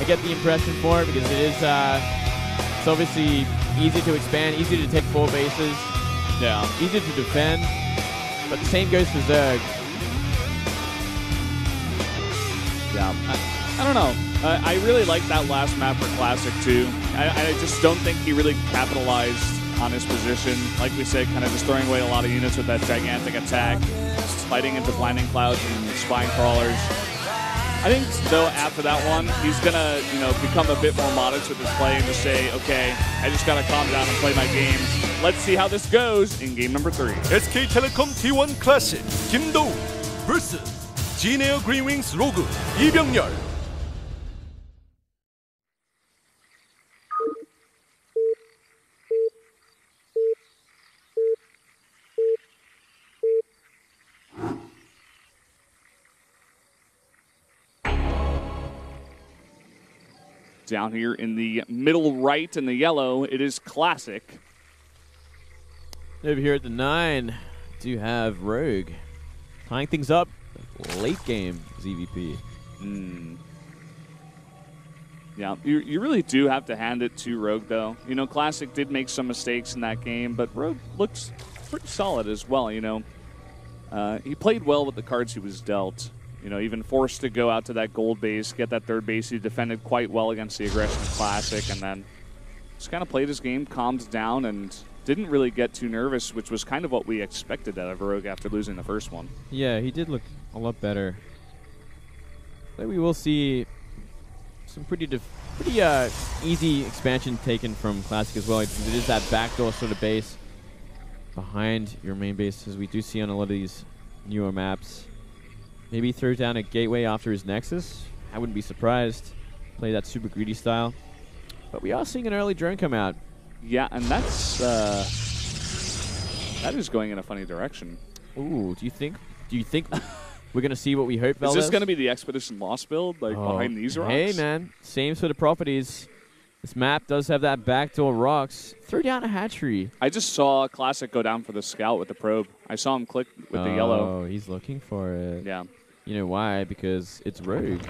I get the impression for it because it is it's obviously easy to expand, easy to take 4 bases, easy to defend, but the same goes for Zerg. Yeah, I don't know. I really like that last map for Classic too. I just don't think he really capitalized on his position. Like we said, kind of just throwing away a lot of units with that gigantic attack, just fighting into blinding clouds and spine crawlers. I think though after that one, he's gonna become a bit more modest with his play and just say, okay, I just gotta calm down and play my game. Let's see how this goes in game number 3. SK텔레콤 T1 클래식 김도우 vs 진에어 그린윙스 로그 이병렬. Down here in the middle right in the yellow, it is Classic. Over here at the 9, do have Rogue tying things up. Late game ZVP. Yeah, you really do have to hand it to Rogue, though. Classic did make some mistakes in that game, but Rogue looks pretty solid as well. He played well with the cards he was dealt. Even forced to go out to that gold base, get that 3rd base. He defended quite well against the aggression of Classic, and then just kind of played his game, calmed down, and didn't really get too nervous, which was kind of what we expected out of Rogue after losing the first one. Yeah, he did look a lot better. But we will see some pretty easy expansion taken from Classic as well. It is that backdoor sort of base behind your main base, as we do see on a lot of these newer maps. Maybe he throws down a gateway after his Nexus. I wouldn't be surprised. Play that super greedy style. But we are seeing an early drone come out. Yeah, and that is going in a funny direction. Ooh, do you think we're going to see what we hope, Valdez? Is this going to be the Expedition Lost build, behind these rocks? Hey, man. Same sort of properties. This map does have that backdoor rocks. Throw down a hatchery. I just saw Classic go down for the scout with the probe. I saw him click with the yellow. Oh, he's looking for it. Yeah. You know why? Because it's Rogue.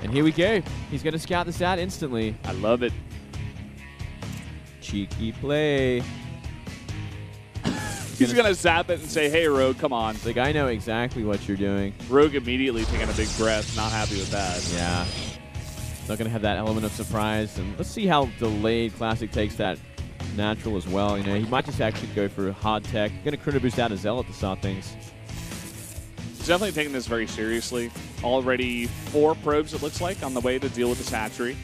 And here we go. He's going to scout this out instantly. I love it. Cheeky play. He's going to zap it and say, hey, Rogue, come on. Like, I know exactly what you're doing. Rogue immediately taking a big breath, not happy with that. Yeah. Not going to have that element of surprise. And let's see how delayed Classic takes that natural as well. He might just actually go for hard tech. Going to critter boost out a Zealot to start things. He's definitely taking this very seriously. Already 4 probes, it looks like, on the way to deal with this hatchery.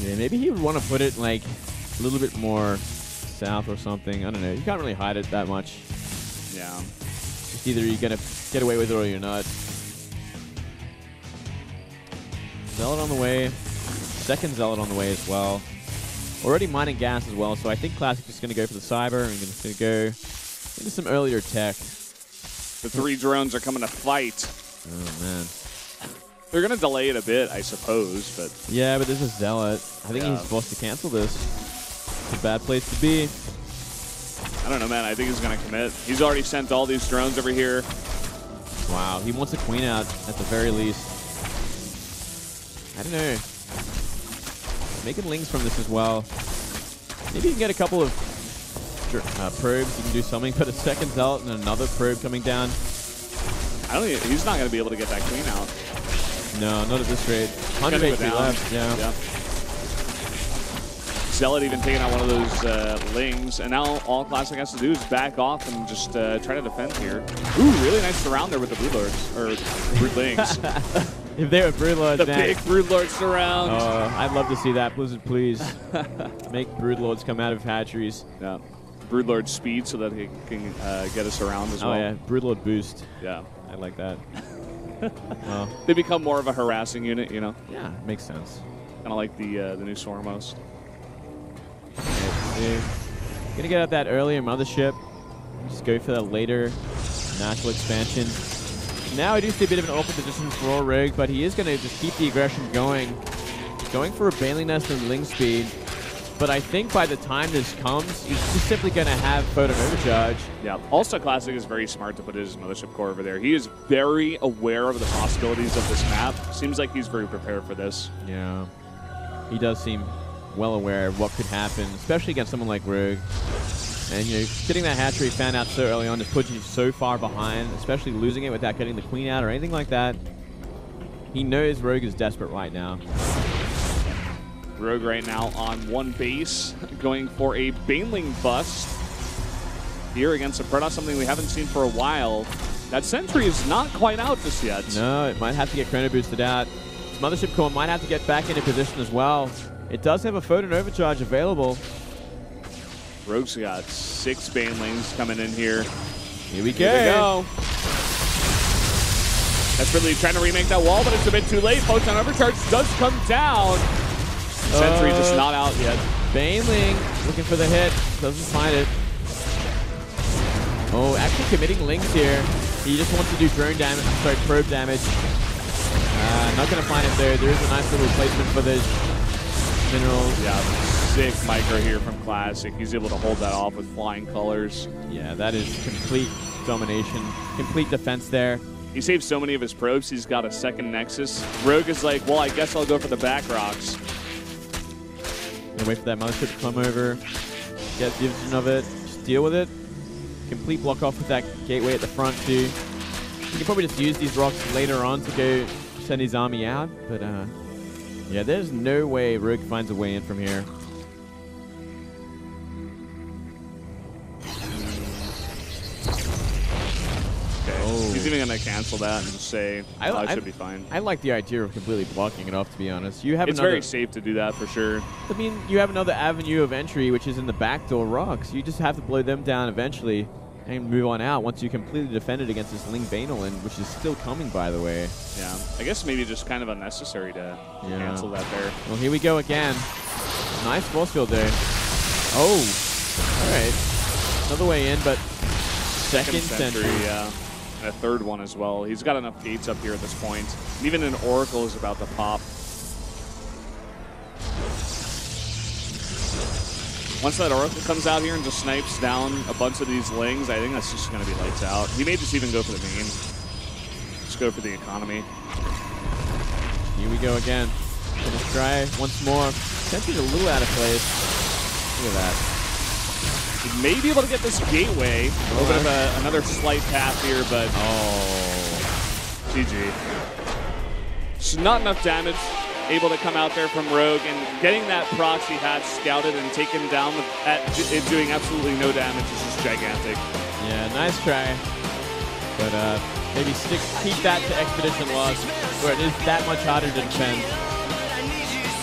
Yeah, maybe he would want to put it, like, a little bit more south or something. I don't know. You can't really hide it that much. Yeah. Just either you're going to get away with it or you're not. Zealot on the way. Second Zealot on the way as well. Already mining gas as well, so I think Classic is going to go for the Cyber and just going to go into some earlier tech. The 3 drones are coming to fight. Oh, man. They're going to delay it a bit, I suppose, but... Yeah, but this is Zealot. I think he's forced to cancel this. It's a bad place to be. I don't know, man. I think he's going to commit. He's already sent all these drones over here. Wow, he wants a queen out at the very least. I don't know. Making lings from this as well. Maybe you can get a couple of probes. You can do something, but a second Zealot and another probe coming down. He's not going to be able to get that queen out. No, not at this rate. 100 HP left. Yeah. Zealot even taking out one of those lings, and now all Classic has to do is back off and just try to defend here. Ooh, really nice surround there with the Broodlords, or Broodlings. If they were Broodlords, the big Broodlord surround. I'd love to see that. Blizzard, please. Make Broodlords come out of hatcheries. Yeah. Broodlord speed so that he can get us around as well. Oh, yeah. Broodlord boost. Yeah. I like that. Well, they become more of a harassing unit, Yeah, makes sense. Kind of like the new Swarmos. Gonna get out that earlier Mothership. Just go for that later natural expansion. Now I do see a bit of an awkward position for Rogue, but he is gonna just keep the aggression going. Going for a Baneling Nest and Ling speed. but I think by the time this comes, he's just simply going to have Photon Overcharge. Yeah, All-Star Classic is very smart to put his Mothership Core over there. He is very aware of the possibilities of this map. Seems like he's very prepared for this. Yeah, he does seem well aware of what could happen, especially against someone like Rogue. And, you know, getting that hatchery fan out so early on just puts you so far behind, especially losing it without getting the queen out or anything like that. He knows Rogue is desperate right now. Rogue right now on one base, going for a Baneling bust here against a Protoss, something we haven't seen for a while. That Sentry is not quite out just yet. No, it might have to get chrono boosted out. His Mothership Core might have to get back into position as well. It does have a Photon Overcharge available. Rogue's got 6 Banelings coming in here. Here we go. Desperately trying to remake that wall, but it's a bit too late. Photon Overcharge does come down. Sentry just not out yet. Baneling looking for the hit. Doesn't find it. Oh, actually committing links here. He just wants to do drone damage, sorry, probe damage. Not going to find it there. There is a nice little replacement for those minerals. Yeah, sick micro here from Classic. He's able to hold that off with flying colors. Yeah, that is complete domination, complete defense there. He saved so many of his probes. He's got a second Nexus. Rogue is like, well, I guess I'll go for the back rocks. Gonna wait for that Mothership to come over, get vision of it, just deal with it. Complete block off with that gateway at the front too. He can probably just use these rocks later on to go send his army out, but yeah, there's no way Rogue finds a way in from here. Okay. He's even going to cancel that and just say, it should be fine. I like the idea of completely blocking it off, to be honest. You have it's very safe to do that for sure. I mean, you have another avenue of entry, which is in the backdoor rocks. You just have to blow them down eventually and move on out once you completely defend it against this Ling Banelin, which is still coming, by the way. Yeah, I guess maybe just kind of unnecessary to cancel that there. Well, here we go again. Nice force field there. Oh, all right. Another way in, but second Sentry. Yeah. And a third one as well. He's got enough gates up here at this point. And even an Oracle is about to pop. Once that Oracle comes out here and just snipes down a bunch of these Lings, I think that's just going to be lights out. He may just even go for the main. Just go for the economy. Here we go again. Gonna try once more. Sentry's a little out of place. Look at that. He may be able to get this gateway. A little bit of another slight path here, but GG. Just not enough damage able to come out there from Rogue, and getting that proxy hatch scouted and taken down it doing absolutely no damage is just gigantic. Yeah, nice try. But maybe keep that to Expedition loss, where it is that much harder to defend.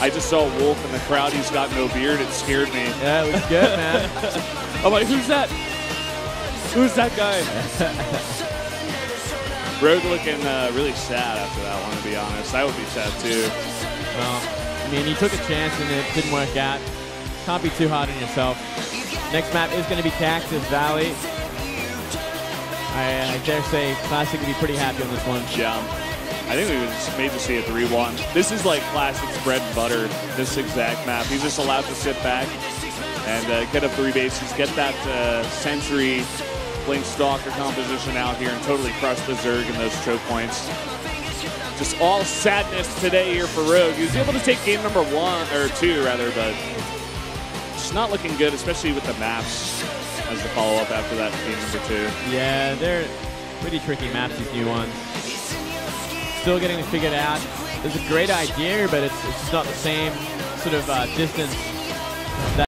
I just saw a wolf in the crowd. He's got no beard. It scared me. Yeah, it was good, man. I'm like, who's that? Who's that guy? Rogue looking really sad after that one, to be honest. I would be sad too. Well, I mean, you took a chance and it didn't work out. Can't be too hard on yourself. Next map is going to be Cactus Valley. I dare say Classic will be pretty happy on this one. Yeah. I think we may just see a 3-1. This is like Classic's bread and butter, this exact map. He's just allowed to sit back and get up 3 bases, get that Sentry Blink Stalker composition out here and totally crush the Zerg in those choke points. Just all sadness today here for Rogue. He was able to take game number 2, but it's not looking good, especially with the maps as the follow-up after that game number 2. Yeah, they're pretty tricky maps, these new ones. Still getting it figured out. It's a great idea, but it's just not the same sort of distance that